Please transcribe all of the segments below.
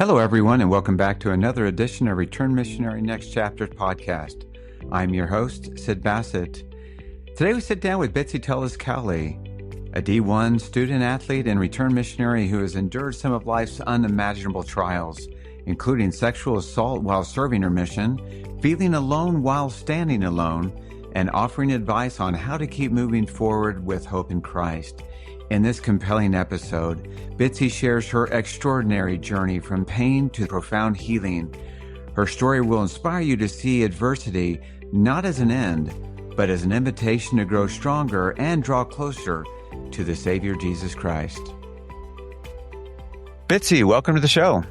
Hello, everyone, and welcome back to another edition of Return Missionary Next Chapters podcast. I'm your host, Sid Bassett. Today we sit down with Bitsy Tullis Cowley, a D1 student athlete and return missionary who has endured some of life's unimaginable trials, including sexual assault while serving her mission, feeling alone while standing alone, and offering advice on how to keep moving forward with hope in Christ. In this compelling episode, Bitsy shares her extraordinary journey from pain to profound healing. Her story will inspire you to see adversity not as an end, but as an invitation to grow stronger and draw closer to the Savior Jesus Christ. Bitsy, welcome to the show.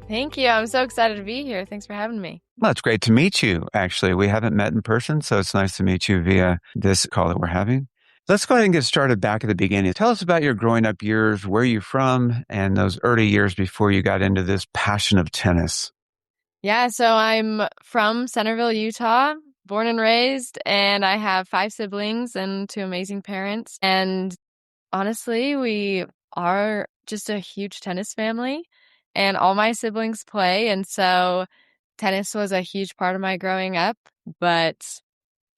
Thank you. I'm so excited to be here. Thanks for having me. Well, it's great to meet you, actually. We haven't met in person, so it's nice to meet you via this call that we're having. Let's go ahead and get started back at the beginning. Tell us about your growing up years, where you're from, and those early years before you got into this passion of tennis. Yeah, so I'm from Centerville, Utah, born and raised, and I have 5 siblings and 2 amazing parents. And honestly, we are just a huge tennis family, and all my siblings play. And so tennis was a huge part of my growing up. But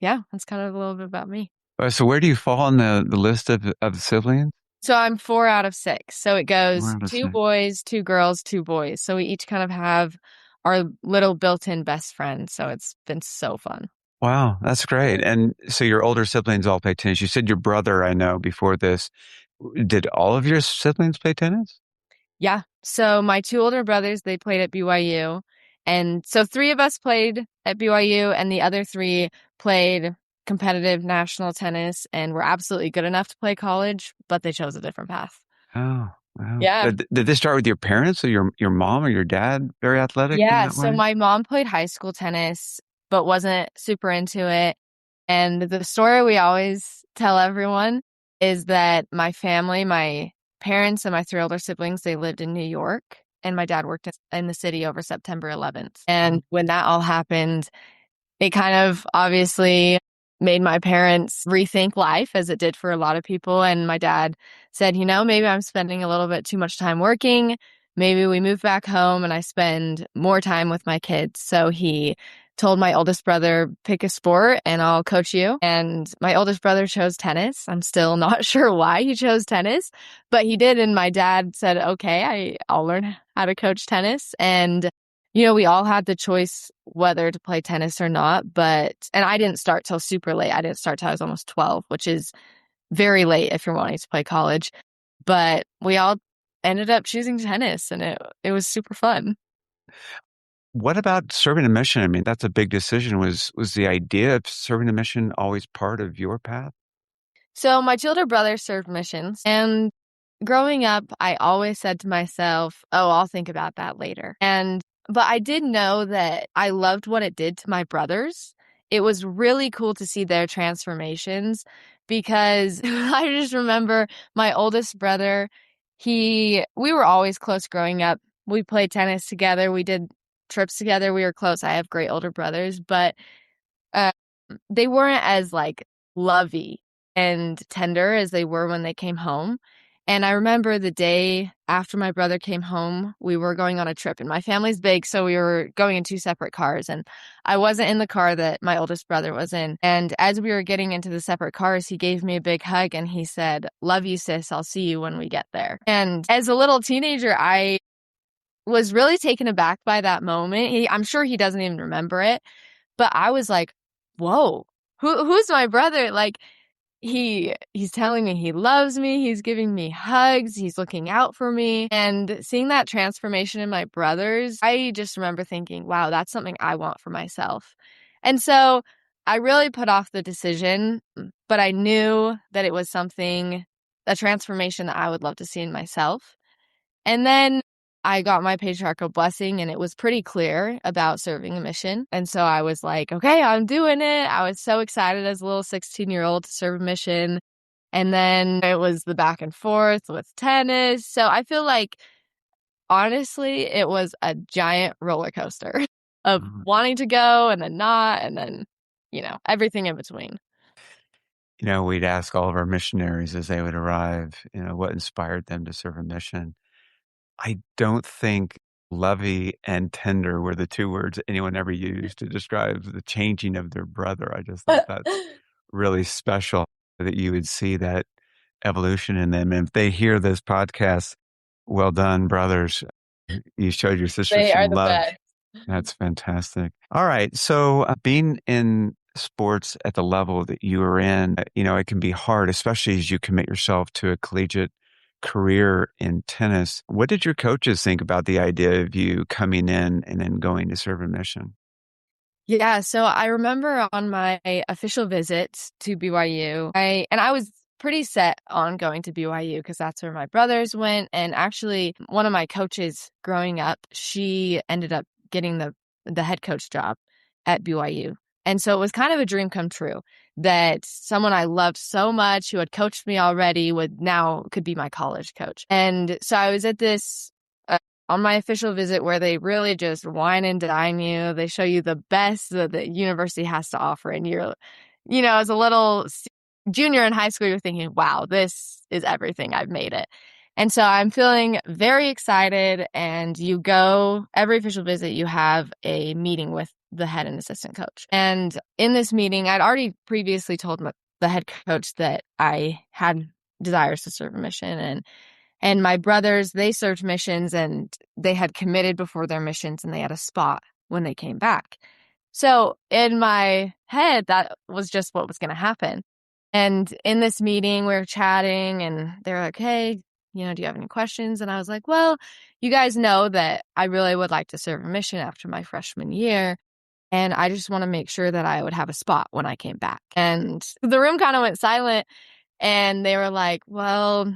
yeah, that's kind of a little bit about me. So where do you fall on the list of siblings? So I'm 4 out of 6. So it goes 4 out of 2 6. boys, 2 girls, 2 boys. So we each kind of have our little built-in best friend. So it's been so fun. Wow, that's great. And so your older siblings all play tennis. You said your brother, I know, before this. Did all of your siblings play tennis? Yeah. So my 2 older brothers, they played at BYU. And so 3 of us played at BYU, and the other 3 played competitive national tennis and were absolutely good enough to play college, but they chose a different path. Oh, wow. Yeah. Did this start with your parents or your mom or your dad very athletic in Yeah. that So way? my mom played high school tennis, but wasn't super into it. And the story we always tell everyone is that my family, my parents and my 3 older siblings, they lived in New York, and my dad worked in the city over September 11th. And when that all happened, it kind of obviously made my parents rethink life, as it did for a lot of people. And my dad said, maybe I'm spending a little bit too much time working. Maybe we move back home and I spend more time with my kids. So he told my oldest brother, pick a sport and I'll coach you. And my oldest brother chose tennis. I'm still not sure why he chose tennis, but he did. And my dad said, okay, I'll learn how to coach tennis. And we all had the choice whether to play tennis or not, and I didn't start till super late. I didn't start till I was almost 12, which is very late if you're wanting to play college. But we all ended up choosing tennis, and it was super fun. What about serving a mission? I mean, that's a big decision. Was the idea of serving a mission always part of your path? So my 2 older brothers served missions, and growing up, I always said to myself, oh, I'll think about that later. But I did know that I loved what it did to my brothers. It was really cool to see their transformations because I just remember my oldest brother, we were always close growing up. We played tennis together. We did trips together. We were close. I have great older brothers, but uh, they weren't as lovey and tender as they were when they came home. And I remember the day after my brother came home, we were going on a trip, and my family's big, so we were going in 2 separate cars, and I wasn't in the car that my oldest brother was in. And as we were getting into the separate cars, he gave me a big hug and he said, love you, sis. I'll see you when we get there. And as a little teenager, I was really taken aback by that moment. I'm sure he doesn't even remember it, but I was like, whoa, who's my brother? He's telling me he loves me. He's giving me hugs. He's looking out for me. And seeing that transformation in my brothers, I just remember thinking, wow, that's something I want for myself. And so I really put off the decision, but I knew that it was a transformation that I would love to see in myself. And then I got my patriarchal blessing, and it was pretty clear about serving a mission. And so I was like, okay, I'm doing it. I was so excited as a little 16-year-old to serve a mission. And then it was the back and forth with tennis. So I feel like, honestly, it was a giant roller coaster of wanting to go and then not, and then, everything in between. We'd ask all of our missionaries as they would arrive, what inspired them to serve a mission. I don't think Lovey and tender were the two words anyone ever used to describe the changing of their brother. I just thought that's really special that you would see that evolution in them. And if they hear this podcast, well done, brothers. You showed your sister They some are the love. best. That's fantastic. All right. So being in sports at the level that you are in, it can be hard, especially as you commit yourself to a collegiate career in tennis. What did your coaches think about the idea of you coming in and then going to serve a mission? Yeah, so I remember on my official visit to BYU, I was pretty set on going to BYU because that's where my brothers went. And actually, one of my coaches growing up, she ended up getting the head coach job at BYU. And so it was kind of a dream come true that someone I loved so much who had coached me already could be my college coach. And so I was at this on my official visit where they really just wine and dine you. They show you the best that the university has to offer. And as a little junior in high school, you're thinking, wow, this is everything. I've made it. And so I'm feeling very excited. And you go, every official visit, you have a meeting with the head and assistant coach. And in this meeting, I'd already previously told the head coach that I had desires to serve a mission. And my brothers, they served missions and they had committed before their missions and they had a spot when they came back. So in my head, that was just what was going to happen. And in this meeting, we were chatting and they were like, hey, do you have any questions? And I was like, well, you guys know that I really would like to serve a mission after my freshman year. And I just want to make sure that I would have a spot when I came back. And the room kind of went silent and they were like, well,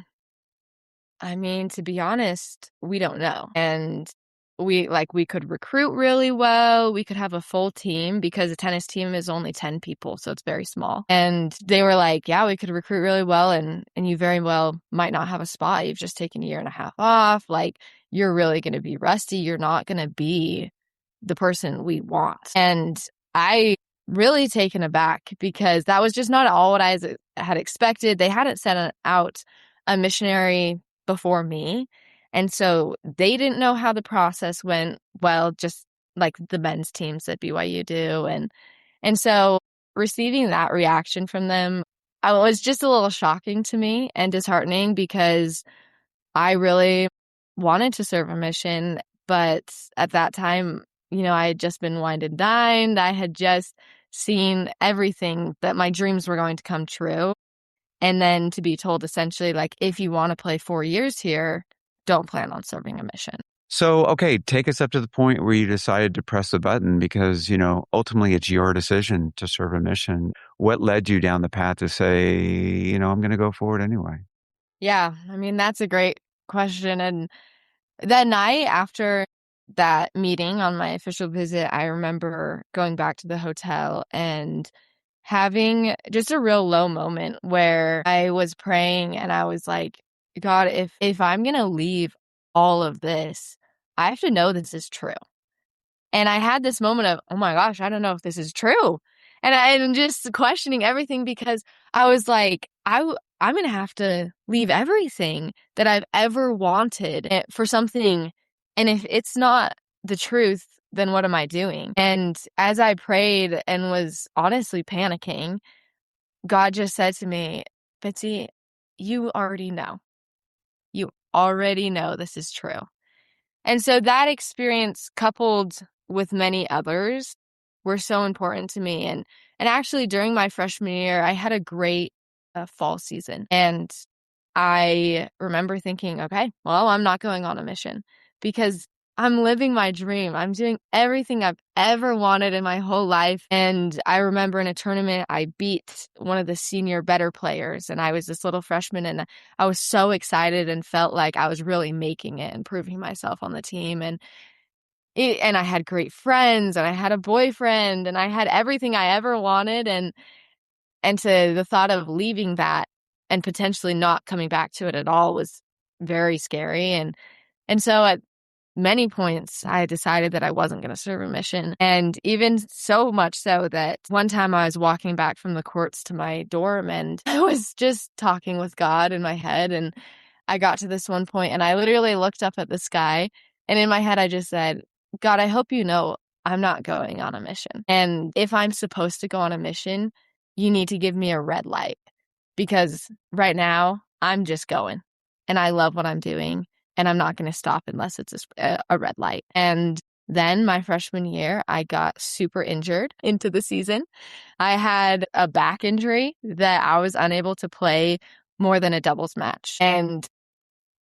I mean, to be honest, we don't know. And we could recruit really well. We could have a full team because a tennis team is only 10 people, so it's very small. And they were like, yeah, we could recruit really well and you very well might not have a spot. You've just taken a year and a half off. Like, you're really going to be rusty. You're not going to be the person we want. And I really taken aback because that was just not all what I had expected. They hadn't sent out a missionary before me. And so they didn't know how the process went well, just like the men's teams at BYU do. And so receiving that reaction from them, I was just a little shocking to me and disheartening because I really wanted to serve a mission. But at that time, I had just been wined and dined. I had just seen everything that my dreams were going to come true. And then to be told essentially, like, if you want to play 4 years here, don't plan on serving a mission. So, okay, take us up to the point where you decided to press the button because, ultimately it's your decision to serve a mission. What led you down the path to say, I'm going to go forward anyway? Yeah, I mean, that's a great question. And that night after that meeting on my official visit, I remember going back to the hotel and having just a real low moment where I was praying and I was like, God, if I'm going to leave all of this, I have to know this is true. And I had this moment of, oh my gosh, I don't know if this is true. And I'm just questioning everything because I was like, I'm going to have to leave everything that I've ever wanted for something. And if it's not the truth, then what am I doing? And as I prayed and was honestly panicking, God just said to me, Bitsy, you already know. You already know this is true. And so that experience, coupled with many others, were so important to me. And actually, during my freshman year, I had a great fall season. And I remember thinking, okay, well, I'm not going on a mission because I'm living my dream. I'm doing everything I've ever wanted in my whole life. And I remember in a tournament, I beat one of the senior better players. And I was this little freshman and I was so excited and felt like I was really making it and proving myself on the team. And I had great friends and I had a boyfriend and I had everything I ever wanted. And to the thought of leaving that and potentially not coming back to it at all was very scary. And so at many points, I decided that I wasn't going to serve a mission. And even so much so that one time I was walking back from the courts to my dorm and I was just talking with God in my head. And I got to this one point and I literally looked up at the sky And in my head, I just said, God, I hope you know I'm not going on a mission. And if I'm supposed to go on a mission, you need to give me a red light because right now I'm just going and I love what I'm doing and I'm not going to stop unless it's a red light. And then my freshman year, I got super injured into the season. I had a back injury that I was unable to play more than a doubles match. And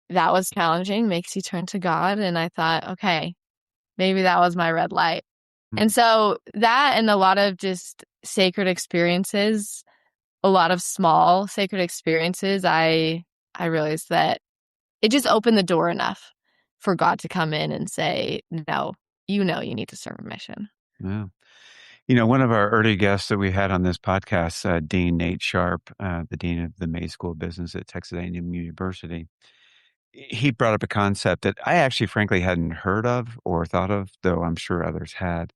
that was challenging, makes you turn to God. And I thought, okay, maybe that was my red light. And so that and a lot of just sacred experiences, a lot of small sacred experiences, I realized that it just opened the door enough for God to come in and say, no, you need to serve a mission. Yeah. One of our early guests that we had on this podcast, Dean Nate Sharp, the Dean of the May School of Business at Texas A&M University, he brought up a concept that I actually frankly hadn't heard of or thought of, though I'm sure others had.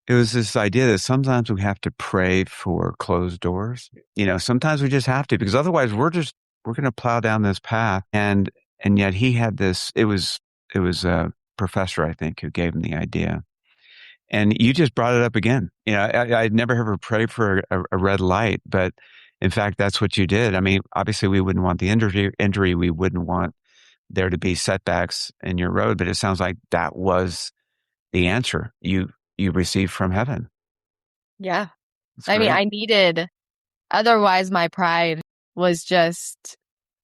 It was this idea that sometimes we have to pray for closed doors. Sometimes we just have to, because otherwise we're going to plow down this path. And yet he had this, it was a professor, I think, who gave him the idea. And you just brought it up again. I'd never heard her pray for a red light, but in fact, that's what you did. I mean, obviously we wouldn't want the injury. We wouldn't want there to be setbacks in your road, but it sounds like that was the answer you received from heaven. Yeah. That's I mean, great. I needed, otherwise my pride was just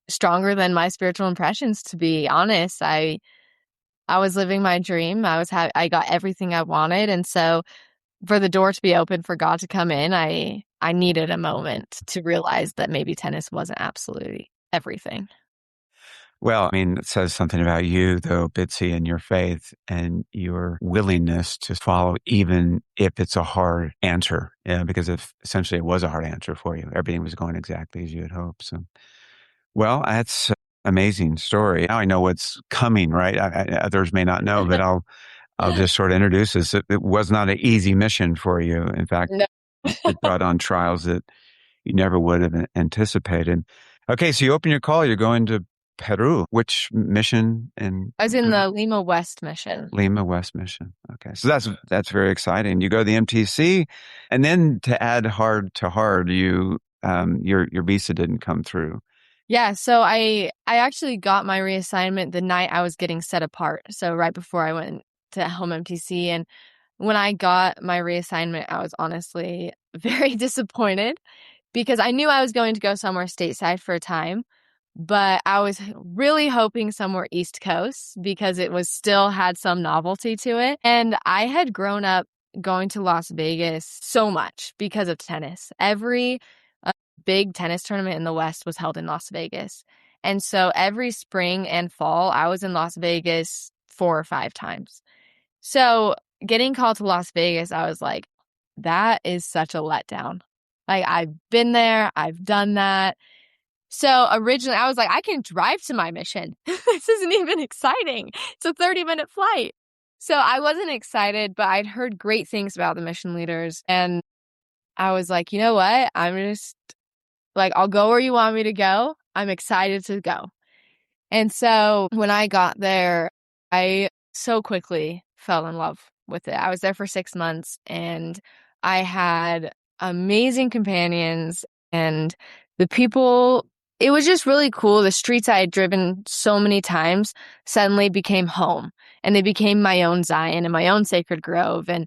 stronger than my spiritual impressions, to be honest. I was living my dream. I got everything I wanted. And so for the door to be open for God to come in, I needed a moment to realize that maybe tennis wasn't absolutely everything. Well, I mean, it says something about you, though, Bitsy, and your faith and your willingness to follow, even if it's a hard answer. Yeah, because if essentially it was a hard answer for you, everything was going exactly as you had hoped. So, well, that's an amazing story. Now I know what's coming, right? Others may not know, but I'll just sort of introduce this. It was not an easy mission for you. In fact, No. it brought on trials that you never would have anticipated. Okay, so you open your call, you're going to Peru. Which mission in I was in Peru? the Lima West mission. Lima West mission. Okay. So that's very exciting. You go to the MTC, and then to add hard to hard, your visa didn't come through. Yeah, so I actually got my reassignment the night I was getting set apart. So right before I went to home MTC. And when I got my reassignment, I was honestly very disappointed because I knew I was going to go somewhere stateside for a time, but I was really hoping somewhere East Coast because it was still had some novelty to it. And I had grown up going to Las Vegas so much because of tennis. Every big tennis tournament in the West was held in Las Vegas. And so every spring and fall, I was in Las Vegas 4 or 5 times. So getting called to Las Vegas, I was like, that is such a letdown. Like, I've been there, I've done that. So originally I was like, I can drive to my mission. This isn't even exciting. It's a 30-minute flight. So I wasn't excited, but I'd heard great things about the mission leaders. And I was like, you know what? I'm just like, I'll go where you want me to go. I'm excited to go. And so when I got there, I so quickly fell in love with it. I was there for 6 months and I had amazing companions and the people, it was just really cool. The streets I had driven so many times suddenly became home and they became my own Zion and my own sacred grove. And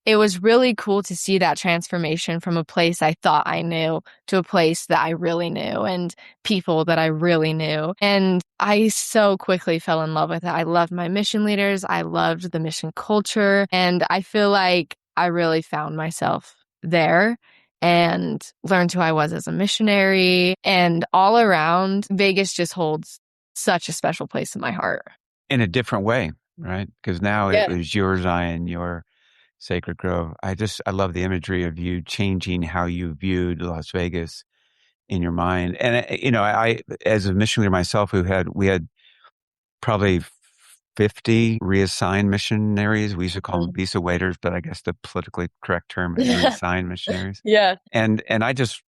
it was really cool to see that transformation from a place I thought I knew to a place that I really knew and people that I really knew. And I so quickly fell in love with it. I loved my mission leaders. I loved the mission culture. And I feel like I really found myself there and learned who I was as a missionary. And all around, Vegas just holds such a special place in my heart. In a different way, right? Because now Yeah. it was your Zion, your Sacred Grove. I love the imagery of you changing how you viewed Las Vegas in your mind. And, I as a missionary myself, we had probably 50 reassigned missionaries. We used to call them visa waiters, but I guess the politically correct term is reassigned missionaries. Yeah. And I just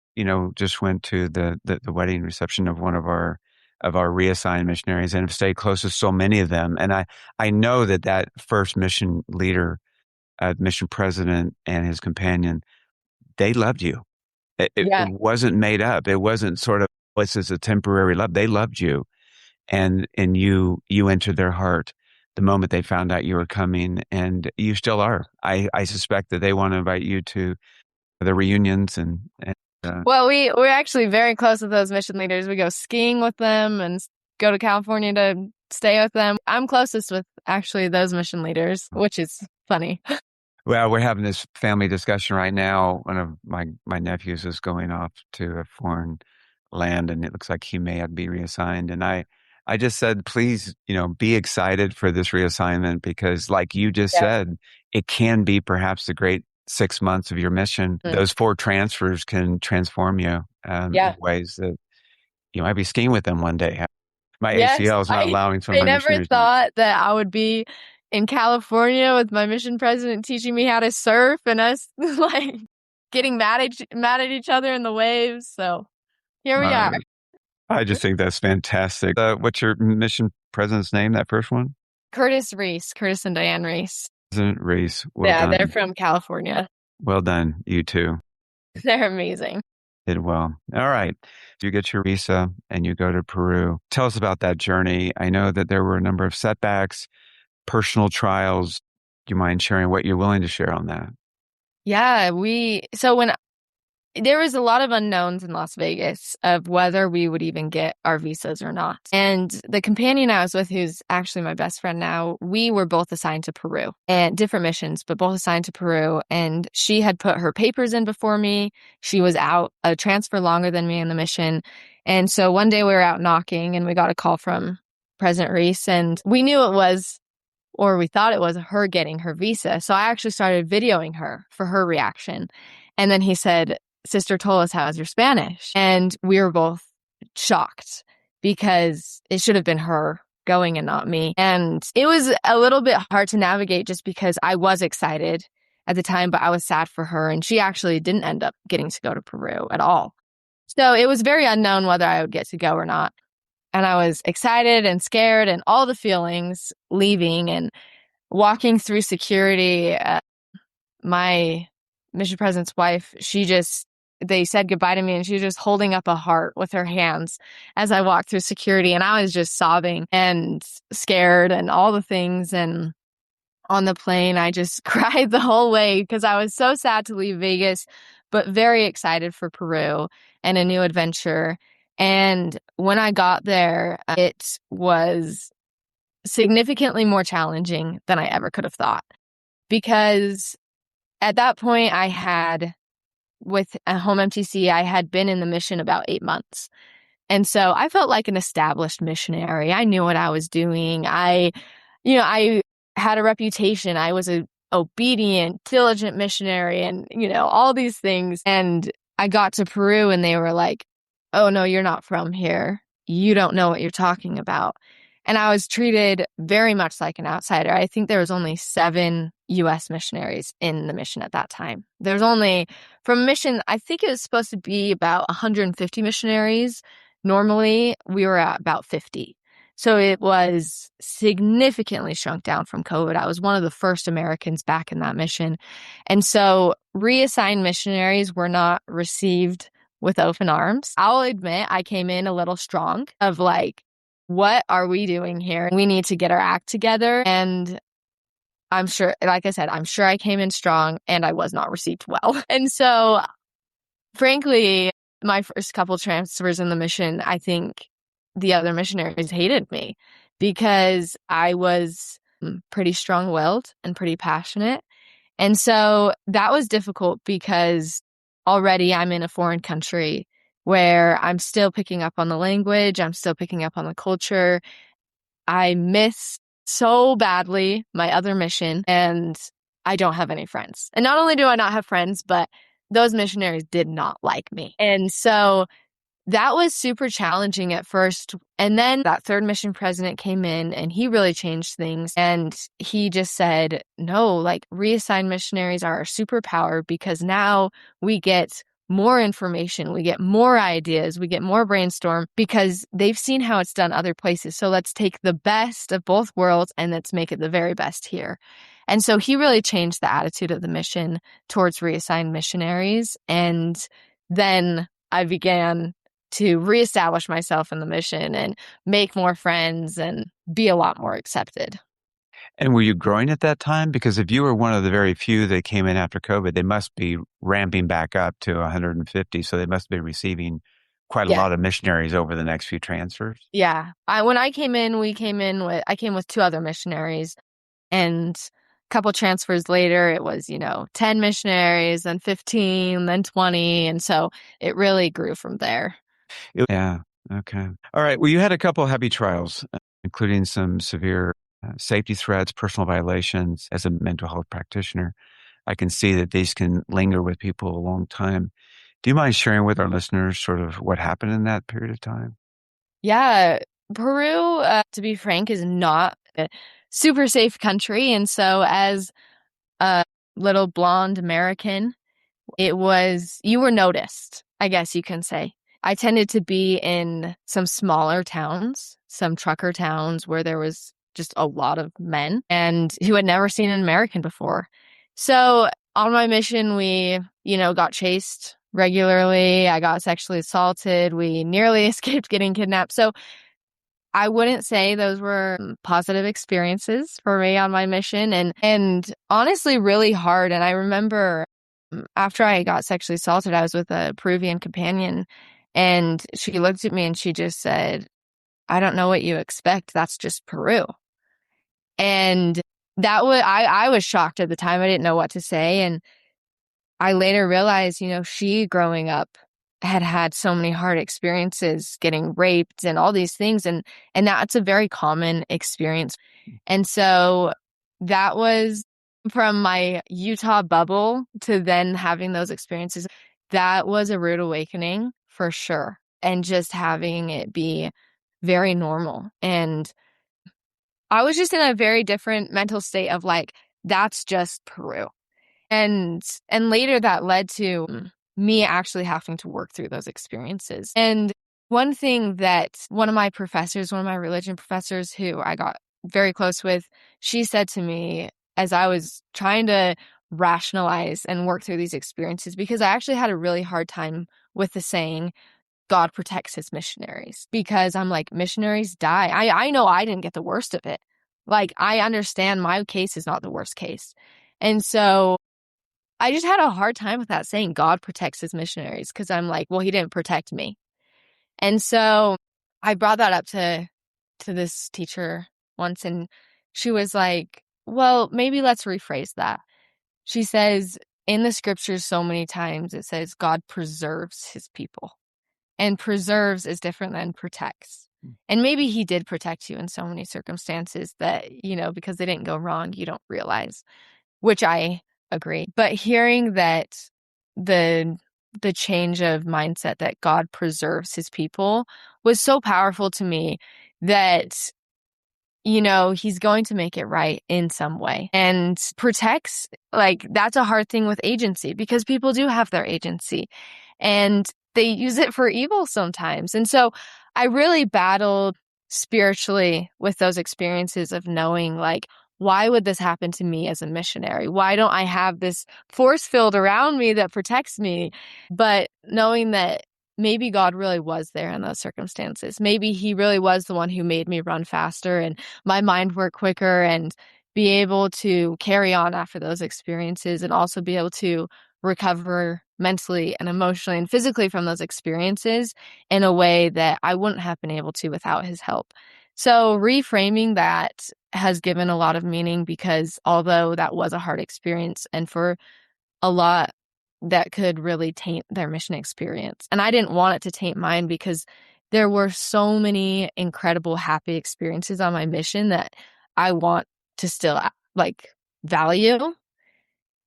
went to the wedding reception of one of our of our reassigned missionaries and have stayed close to so many of them. And I know that first mission leader, mission president and his companion, they loved you. It Yeah. wasn't made up. It wasn't sort of, this is a temporary love. They loved you. And you entered their heart the moment they found out you were coming, and you still are. I suspect that they want to invite you to the reunions Well, we're actually very close with those mission leaders. We go skiing with them and go to California to stay with them. I'm closest with actually those mission leaders, which is funny. Well, we're having this family discussion right now. One of my nephews is going off to a foreign land, and it looks like he may be reassigned. And I just said, please, be excited for this reassignment, because like you just said, it can be perhaps the great 6 months of your mission. Those 4 transfers can transform you in ways that you might be skiing with them one day. My ACL is not allowing some of my never missionaries. thought that I would be in California with my mission president teaching me how to surf and us like getting mad at each other in the waves. So here we are. I just think that's fantastic. What's your mission president's name, that first one? Curtis and Diane Reese. President Reese. Well done. They're from California. Well done. You too. They're amazing. Did well. All right. You get your visa and you go to Peru. Tell us about that journey. I know that there were a number of setbacks, personal trials. Do you mind sharing what you're willing to share on that? Yeah, when there was a lot of unknowns in Las Vegas of whether we would even get our visas or not. And the companion I was with, who's actually my best friend now, we were both assigned to Peru and different missions, but both assigned to Peru. And she had put her papers in before me. She was out a transfer longer than me in the mission. And so one day we were out knocking and we got a call from President Reese, and we knew it was, or we thought it was, her getting her visa. So I actually started videoing her for her reaction. And then he said, "Sister Tullis, how's your Spanish?" And we were both shocked because it should have been her going and not me. And it was a little bit hard to navigate just because I was excited at the time, but I was sad for her. And she actually didn't end up getting to go to Peru at all. So it was very unknown whether I would get to go or not. And I was excited and scared and all the feelings leaving and walking through security. My mission president's wife, they said goodbye to me and she was just holding up a heart with her hands as I walked through security. And I was just sobbing and scared and all the things. And on the plane, I just cried the whole way because I was so sad to leave Vegas, but very excited for Peru and a new adventure. And when I got there, it was significantly more challenging than I ever could have thought, because at that point with a home MTC, I had been in the mission about 8 months. And so I felt like an established missionary. I knew what I was doing. I had a reputation. I was an obedient, diligent missionary and, all these things. And I got to Peru and they were like, "Oh, no, you're not from here. You don't know what you're talking about." And I was treated very much like an outsider. I think there was only 7 U.S. missionaries in the mission at that time. There's only, from a mission, I think it was supposed to be about 150 missionaries. Normally, we were at about 50. So it was significantly shrunk down from COVID. I was one of the first Americans back in that mission. And so reassigned missionaries were not received with open arms. I'll admit I came in a little strong of like, what are we doing here? We need to get our act together. And I'm sure, like I said, I'm sure I came in strong and I was not received well. And so, frankly, my first couple transfers in the mission, I think the other missionaries hated me because I was pretty strong-willed and pretty passionate. And so that was difficult because already I'm in a foreign country where I'm still picking up on the language, I'm still picking up on the culture. I miss so badly my other mission, and I don't have any friends. And not only do I not have friends, but those missionaries did not like me. And so that was super challenging at first. And then that third mission president came in and he really changed things. And he just said, no, like reassigned missionaries are our superpower because now we get more information, we get more ideas, we get more brainstorm because they've seen how it's done other places. So let's take the best of both worlds and let's make it the very best here. And so he really changed the attitude of the mission towards reassigned missionaries. And then I began to reestablish myself in the mission and make more friends and be a lot more accepted. And were you growing at that time? Because if you were one of the very few that came in after COVID, they must be ramping back up to 150. So they must be receiving quite a Yeah. lot of missionaries over the next few transfers. Yeah. When I came in, I came with 2 other missionaries, and a couple transfers later, it was, 10 missionaries, then 15, then 20. And so it really grew from there. Yeah. Okay. All right. Well, you had a couple heavy trials, including some severe safety threats, personal violations. As a mental health practitioner, I can see that these can linger with people a long time. Do you mind sharing with our listeners sort of what happened in that period of time? Yeah. Peru, to be frank, is not a super safe country. And so as a little blonde American, you were noticed, I guess you can say. I tended to be in some smaller towns, some trucker towns where there was just a lot of men and who had never seen an American before. So on my mission, we, got chased regularly. I got sexually assaulted. We nearly escaped getting kidnapped. So I wouldn't say those were positive experiences for me on my mission, and honestly really hard. And I remember after I got sexually assaulted, I was with a Peruvian companion, and she looked at me and she just said, "I don't know what you expect. That's just Peru." And I was shocked at the time. I didn't know what to say. And I later realized, she growing up had so many hard experiences, getting raped and all these things. And that's a very common experience. And so that was from my Utah bubble to then having those experiences. That was a rude awakening for sure. And just having it be very normal. And I was just in a very different mental state of like, that's just Peru. And later that led to me actually having to work through those experiences. And one thing that one of my religion professors who I got very close with, she said to me as I was trying to rationalize and work through these experiences, because I actually had a really hard time with the saying, God protects his missionaries, because I'm like, missionaries die. I know I didn't get the worst of it. Like, I understand my case is not the worst case. And so I just had a hard time with that saying God protects his missionaries, because I'm like, well, he didn't protect me. And so I brought that up to this teacher once, and she was like, well, maybe let's rephrase that. She says, in the scriptures, so many times it says God preserves his people, and preserves is different than protects. And maybe he did protect you in so many circumstances that, because they didn't go wrong, you don't realize, which I agree. But hearing that the change of mindset that God preserves his people was so powerful to me that, he's going to make it right in some way. And protects, like, that's a hard thing with agency, because people do have their agency and they use it for evil sometimes. And so I really battled spiritually with those experiences of knowing, like, why would this happen to me as a missionary? Why don't I have this force field around me that protects me? But knowing that maybe God really was there in those circumstances. Maybe he really was the one who made me run faster and my mind work quicker and be able to carry on after those experiences, and also be able to recover mentally and emotionally and physically from those experiences in a way that I wouldn't have been able to without his help. So reframing that has given a lot of meaning, because although that was a hard experience, and for a lot that could really taint their mission experience, and I didn't want it to taint mine, because there were so many incredible happy experiences on my mission that I want to still value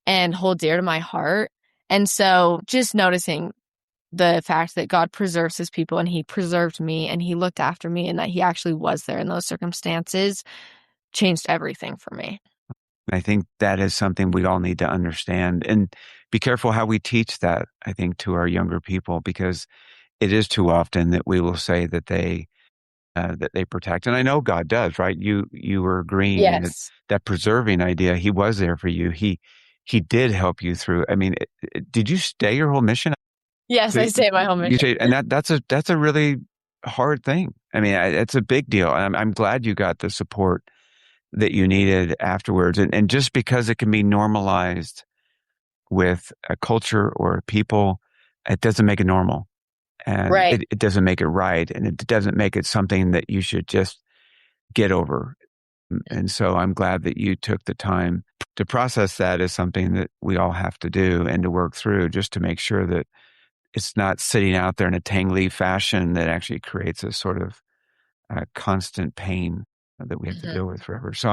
and hold dear to my heart. And so just noticing the fact that God preserves his people, and he preserved me, and he looked after me, and that he actually was there in those circumstances changed everything for me. I think that is something we all need to understand and be careful how we teach that, I think, to our younger people, because it is too often that we will say that they protect. And I know God does, right? You were agreeing that Yes. that preserving idea, he was there for you. He did help you through. I mean, did you stay your whole mission? Yes, So I stayed my whole you mission. stayed, and that's a really hard thing. I mean, it's a big deal. And I'm glad you got the support that you needed afterwards. And just because it can be normalized with a culture or a people, it doesn't make it normal. And Right. it doesn't make it right. And it doesn't make it something that you should just get over. And so I'm glad that you took the time to process that as something that we all have to do and to work through, just to make sure that it's not sitting out there in a tangly fashion that actually creates a sort of constant pain that we have to Mhm. deal with forever. So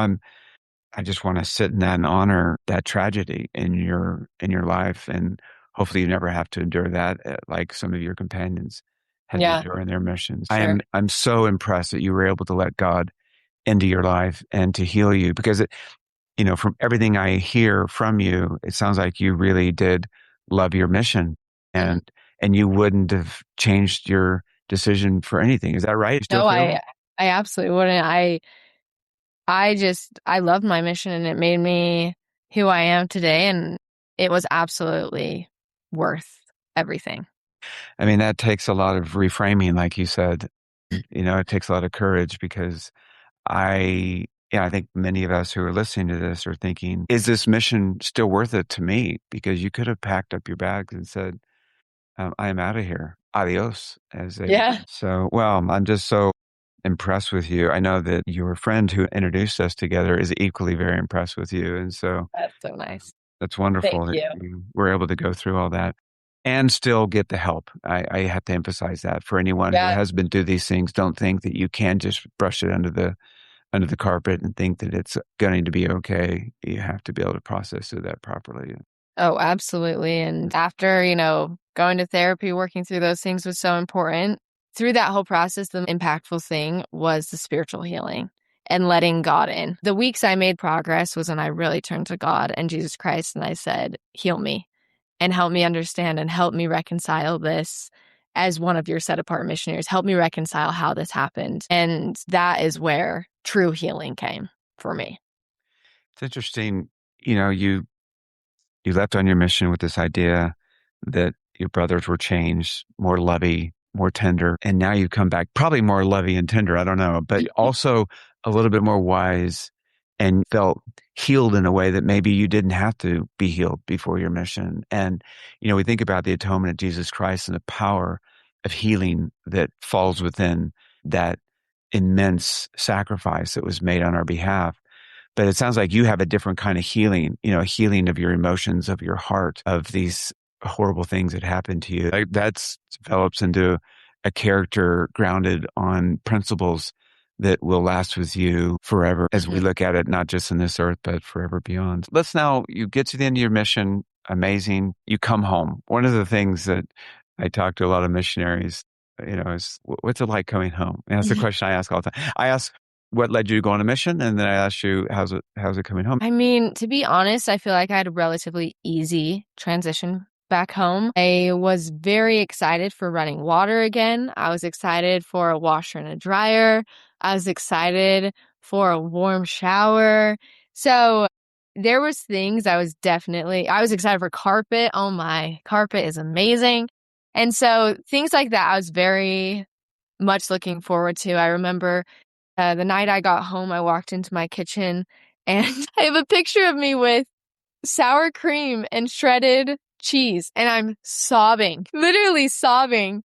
I just want to sit in that and honor that tragedy in your life, and hopefully you never have to endure that, like some of your companions had to Yeah, endure in their missions. sure. I'm so impressed that you were able to let God into your life and to heal you, because from everything I hear from you, it sounds like you really did love your mission, Mhm. and you wouldn't have changed your decision for anything. Is that right? You still No, feel? I absolutely wouldn't. I loved my mission and it made me who I am today, and it was absolutely worth everything. I mean, that takes a lot of reframing, like you said. It takes a lot of courage, because I think many of us who are listening to this are thinking, is this mission still worth it to me? Because you could have packed up your bags and said, I am out of here. Adios, as they would. Yeah. So, well, I'm just so impressed with you. I know that your friend who introduced us together is equally very impressed with you. And so That's so nice. that's Thank wonderful that you. you were able to go through all that and still get the help. I have to emphasize that for anyone who Yeah. has been through these things. Don't think that you can just brush it under the carpet and think that it's going to be okay. You have to be able to process through that properly. Oh, absolutely. And after, going to therapy, working through those things was so important. Through that whole process, the impactful thing was the spiritual healing and letting God in. The weeks I made progress was when I really turned to God and Jesus Christ and I said, heal me and help me understand and help me reconcile this as one of your set apart missionaries. Help me reconcile how this happened. And that is where true healing came for me. It's interesting. You left on your mission with this idea that your brothers were changed, more lovey, more tender. And now you come back probably more lovey and tender. I don't know, but also a little bit more wise, and felt healed in a way that maybe you didn't have to be healed before your mission. And, we think about the atonement of Jesus Christ and the power of healing that falls within that immense sacrifice that was made on our behalf. But it sounds like you have a different kind of healing, a healing of your emotions, of your heart, of these horrible things that happened to you. That develops into a character grounded on principles that will last with you forever, as we Mhm. look at it, not just in this earth, but forever beyond. You get to the end of your mission. Amazing. You come home. One of the things that I talk to a lot of missionaries, is what's it like coming home? And that's the question I ask all the time. I ask, what led you to go on a mission? And then I asked you, how's it coming home? I mean, to be honest, I feel like I had a relatively easy transition back home. I was very excited for running water again. I was excited for a washer and a dryer. I was excited for a warm shower. So there was things I was excited for carpet. Oh my, carpet is amazing. And so things like that, I was very much looking forward to. I remember the night I got home, I walked into my kitchen and I have a picture of me with sour cream and shredded cheese. And I'm sobbing, literally sobbing,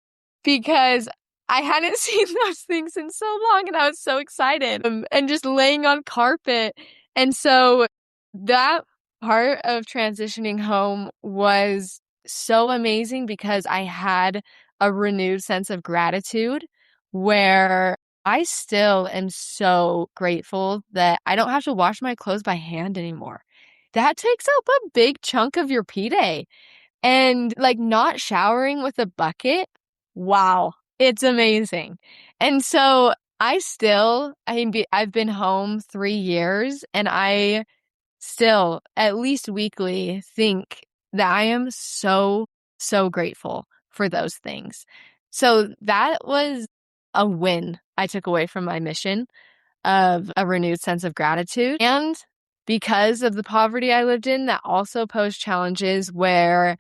because I hadn't seen those things in so long and I was so excited and just laying on carpet. And so that part of transitioning home was so amazing because I had a renewed sense of gratitude where I still am so grateful that I don't have to wash my clothes by hand anymore. That takes up a big chunk of your P-Day. And like not showering with a bucket, wow, it's amazing. And so I've been home 3 years and I still, at least weekly, think that I am so, so grateful for those things. So that was a win I took away from my mission, of a renewed sense of gratitude. And because of the poverty I lived in, that also posed challenges where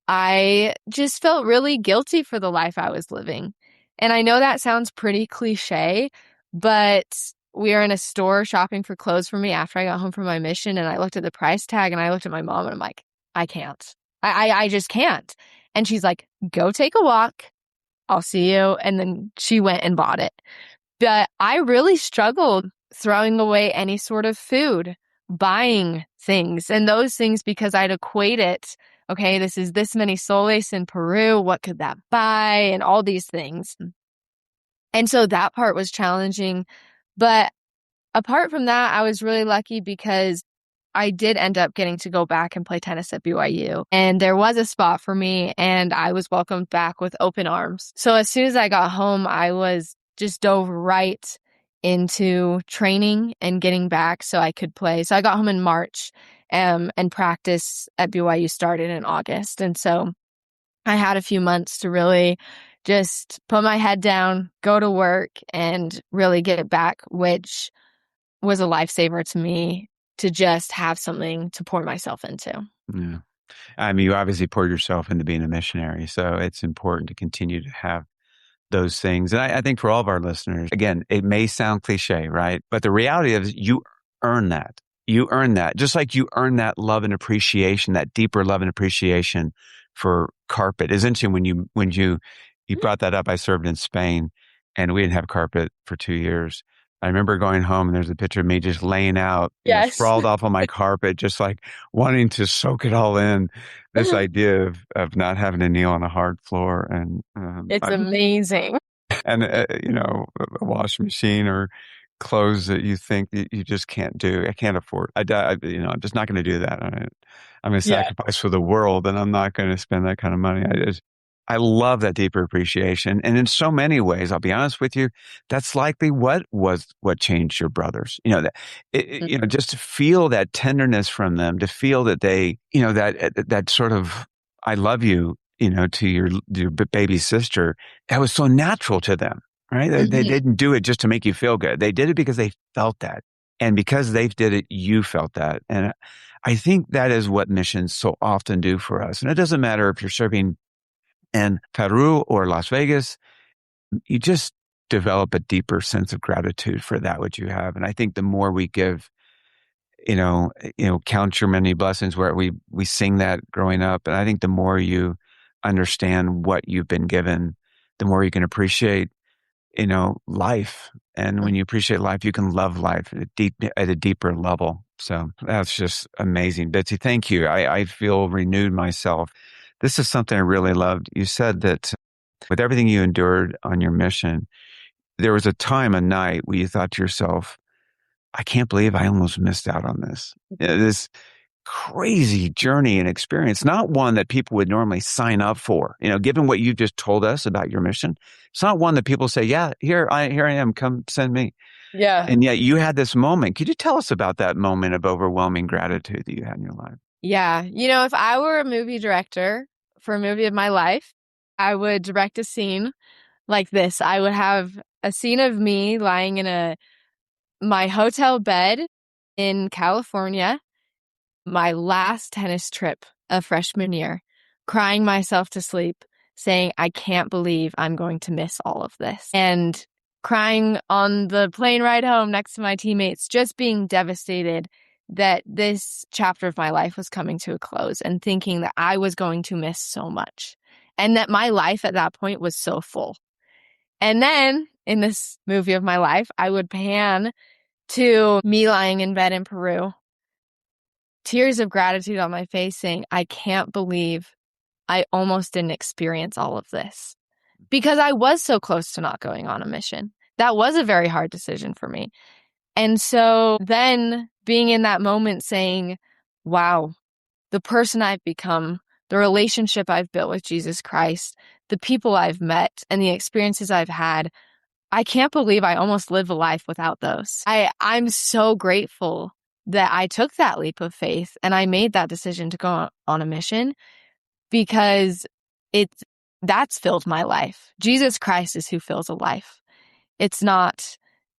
I just felt really guilty for the life I was living. And I know that sounds pretty cliche, but we were in a store shopping for clothes for me after I got home from my mission, and I looked at the price tag and I looked at my mom and I'm like, I can't. I just can't. And she's like, go take a walk. I'll see you. And then she went and bought it. But I really struggled throwing away any sort of food, buying things, and those things because I'd equate it. Okay, this is this many soles in Peru. What could that buy? And all these things. And so that part was challenging. But apart from that, I was really lucky because I did end up getting to go back and play tennis at BYU. And there was a spot for me, and I was welcomed back with open arms. So as soon as I got home, I was just dove right into training and getting back so I could play. So I got home in March, and practice at BYU started in August. And so I had a few months to really just put my head down, go to work, and really get it back, which was a lifesaver to me, to just have something to pour myself into. Yeah. I mean, you obviously poured yourself into being a missionary, so it's important to continue to have those things. And I think for all of our listeners, again, it may sound cliche, right? But the reality is you earn that. You earn that. Just like you earn that love and appreciation, that deeper love and appreciation for carpet. It's interesting when you brought that up. I served in Spain and we didn't have carpet for 2 years. I remember going home and there's a picture of me just laying out, Yes. sprawled off on my carpet, just like wanting to soak it all in. This idea of not having to kneel on a hard floor, and It's amazing. and a washing machine or clothes that you think that you just can't do. I can't afford. I'm just not going to do that. I'm going to sacrifice for the world, and I'm not going to spend that kind of money. I love that deeper appreciation, and in so many ways, I'll be honest with you, that's likely what changed your brothers. Just to feel that tenderness from them, to feel that they, that sort of I love you, to your baby sister. That was so natural to them, right? They didn't do it just to make you feel good. They did it because they felt that, and because they did it, you felt that, and I think that is what missions so often do for us. And it doesn't matter if you're serving in Peru or Las Vegas, you just develop a deeper sense of gratitude for that which you have. And I think the more we give, count your many blessings, where we sing that growing up. And I think the more you understand what you've been given, the more you can appreciate, life. And when you appreciate life, you can love life at a deeper level. So that's just amazing. Bitsy, thank you. I feel renewed myself. This is something I really loved. You said that with everything you endured on your mission, there was a night where you thought to yourself, I can't believe I almost missed out on this. This crazy journey and experience, not one that people would normally sign up for. Given what you just told us about your mission, it's not one that people say, yeah, here I am, come send me. Yeah. And yet you had this moment. Could you tell us about that moment of overwhelming gratitude that you had in your life? Yeah. If I were a movie director for a movie of my life, I would direct a scene like this. I would have a scene of me lying in my hotel bed in California, my last tennis trip of freshman year, crying myself to sleep, saying, I can't believe I'm going to miss all of this. And crying on the plane ride home next to my teammates, just being devastated that this chapter of my life was coming to a close, and thinking that I was going to miss so much, and that my life at that point was so full. And then in this movie of my life, I would pan to me lying in bed in Peru, tears of gratitude on my face, saying, I can't believe I almost didn't experience all of this, because I was so close to not going on a mission. That was a very hard decision for me. And so then being in that moment saying, wow, the person I've become, the relationship I've built with Jesus Christ, the people I've met, and the experiences I've had, I can't believe I almost live a life without those. I'm so grateful that I took that leap of faith and I made that decision to go on a mission because that's filled my life. Jesus Christ is who fills a life. It's not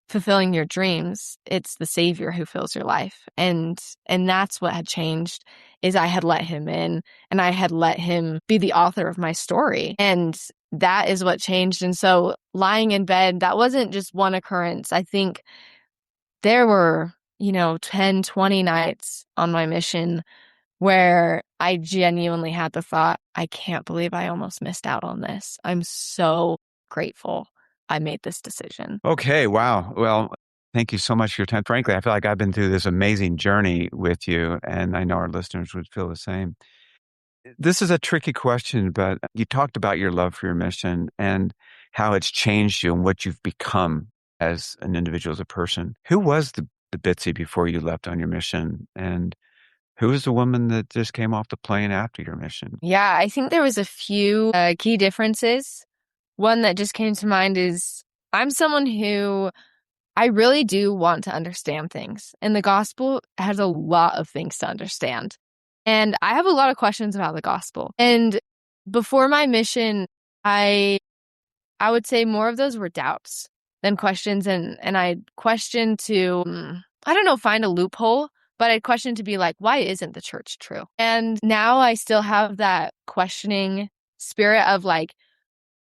fulfilling your dreams. It's the Savior who fills your life. And that's what had changed is I had let him in and I had let him be the author of my story. And that is what changed. And so lying in bed, that wasn't just one occurrence. I think there were, 10, 20 nights on my mission where I genuinely had the thought, I can't believe I almost missed out on this. I'm so grateful I made this decision. Okay, wow. Well, thank you so much for your time. Frankly, I feel like I've been through this amazing journey with you, and I know our listeners would feel the same. This is a tricky question, but you talked about your love for your mission and how it's changed you and what you've become as an individual, as a person. Who was the Bitsy before you left on your mission? And who was the woman that just came off the plane after your mission? Yeah, I think there was a few key differences. One that just came to mind is I'm someone who I really do want to understand things. And the gospel has a lot of things to understand. And I have a lot of questions about the gospel. And before my mission, I would say more of those were doubts than questions. And I questioned to, I don't know, find a loophole, but I'd question to be like, why isn't the church true? And now I still have that questioning spirit of like,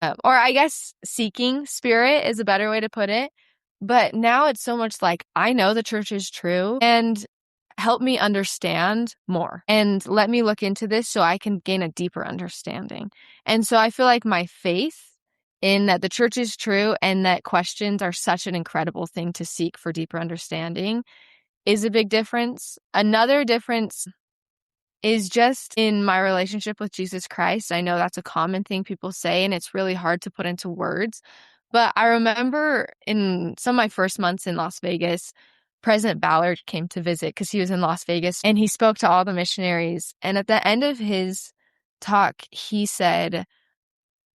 or I guess seeking spirit is a better way to put it. But now it's so much like, I know the church is true and help me understand more and let me look into this so I can gain a deeper understanding. And so I feel like my faith in that the church is true and that questions are such an incredible thing to seek for deeper understanding is a big difference. Another difference is just in my relationship with Jesus Christ. I know that's a common thing people say, and it's really hard to put into words. But I remember in some of my first months in Las Vegas, President Ballard came to visit because he was in Las Vegas, and he spoke to all the missionaries. And at the end of his talk, he said,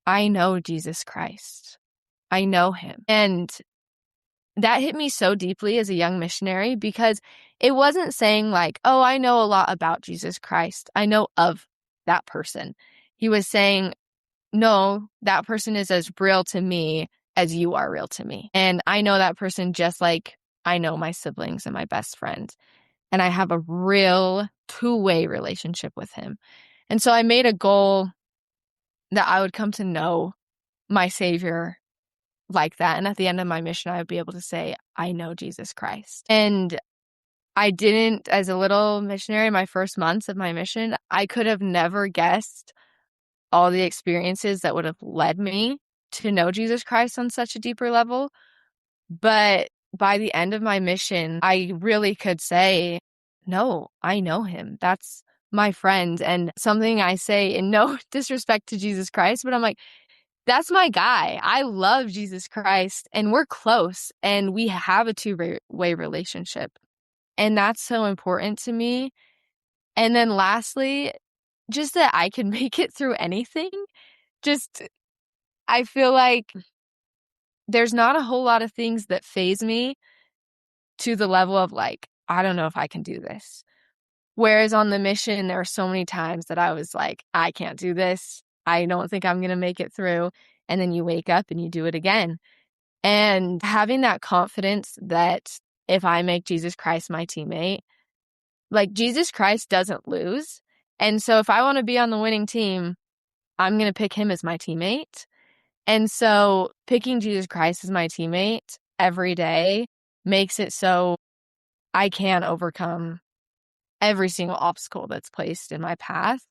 I know Jesus Christ. I know him. And that hit me so deeply as a young missionary because it wasn't saying like, oh, I know a lot about Jesus Christ. I know of that person. He was saying, no, that person is as real to me as you are real to me. And I know that person just like I know my siblings and my best friend. And I have a real two-way relationship with him. And so I made a goal that I would come to know my Savior like that. And at the end of my mission, I would be able to say, I know Jesus Christ. And I didn't, as a little missionary, my first months of my mission, I could have never guessed all the experiences that would have led me to know Jesus Christ on such a deeper level. But by the end of my mission, I really could say, no, I know him. That's my friend. And something I say in no disrespect to Jesus Christ, but I'm like, that's my guy. I love Jesus Christ and we're close and we have a two-way relationship. And that's so important to me. And then lastly, just that I can make it through anything. Just, I feel like there's not a whole lot of things that faze me to the level of like, I don't know if I can do this. Whereas on the mission, there were so many times that I was like, I can't do this. I don't think I'm going to make it through. And then you wake up and you do it again. And having that confidence that if I make Jesus Christ my teammate, like Jesus Christ doesn't lose. And so if I want to be on the winning team, I'm going to pick him as my teammate. And so picking Jesus Christ as my teammate every day makes it so I can overcome every single obstacle that's placed in my path.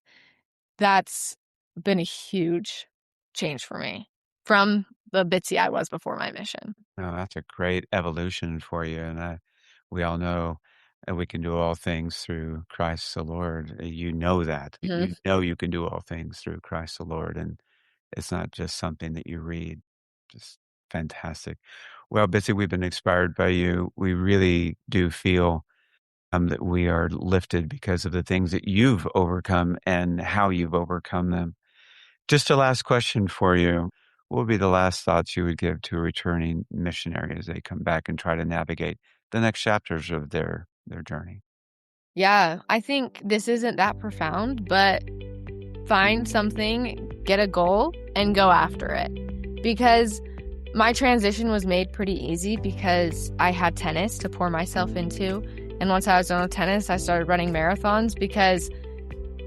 That's been a huge change for me from the Bitsy I was before my mission. Oh, that's a great evolution for you. And we all know that we can do all things through Christ the Lord. You know that. Mm-hmm. You know you can do all things through Christ the Lord. And it's not just something that you read. Just fantastic. Well, Bitsy, we've been inspired by you. We really do feel that we are lifted because of the things that you've overcome and how you've overcome them. Just a last question for you. What would be the last thoughts you would give to a returning missionary as they come back and try to navigate the next chapters of their their journey. Yeah, I think this isn't that profound, but find something, get a goal, and go after it. Because my transition was made pretty easy because I had tennis to pour myself into. And once I was done with tennis, I started running marathons because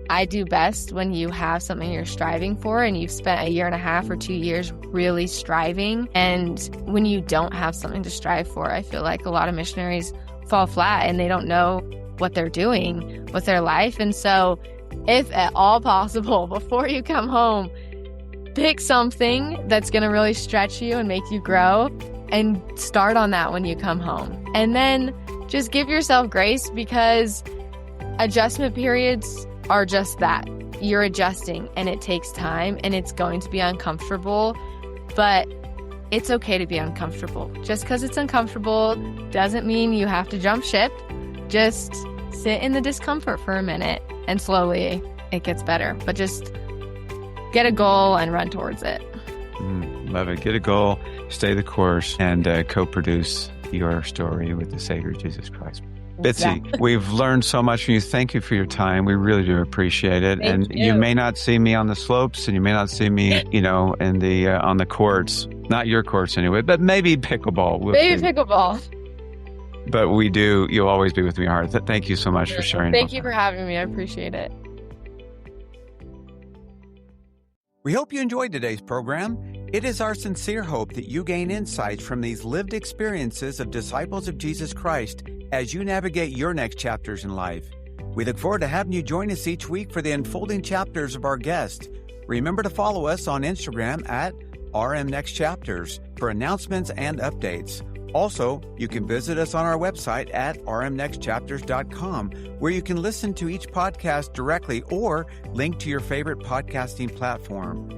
I do best when you have something you're striving for and you've spent 1.5 or 2 years really striving. And when you don't have something to strive for, I feel like a lot of missionaries fall flat and they don't know what they're doing with their life. And so if at all possible, before you come home, pick something that's going to really stretch you and make you grow and start on that when you come home. And then just give yourself grace because adjustment periods are just that. You're adjusting and it takes time and it's going to be uncomfortable, but it's okay to be uncomfortable. Just because it's uncomfortable doesn't mean you have to jump ship. Just sit in the discomfort for a minute and slowly it gets better. But just get a goal and run towards it. Love it. Get a goal, stay the course, and co-produce your story with the Savior, Jesus Christ. Bitsy, we've learned so much from you. Thank you for your time. We really do appreciate it. Thank you. You may not see me on the slopes and you may not see me, in the on the courts. Not your courts anyway, but maybe pickleball. Pickleball. But we do. You'll always be with me, heart. Thank you so much for sharing. Thank you for having me. I appreciate it. We hope you enjoyed today's program. It is our sincere hope that you gain insights from these lived experiences of disciples of Jesus Christ as you navigate your next chapters in life. We look forward to having you join us each week for the unfolding chapters of our guest. Remember to follow us on Instagram at RMNextChapters for announcements and updates. Also, you can visit us on our website at rmnextchapters.com, where you can listen to each podcast directly or link to your favorite podcasting platform.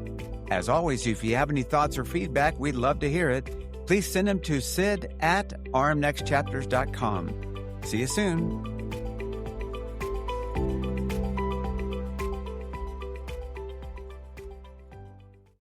As always, if you have any thoughts or feedback, we'd love to hear it. Please send them to sid@rmnextchapters.com. See you soon.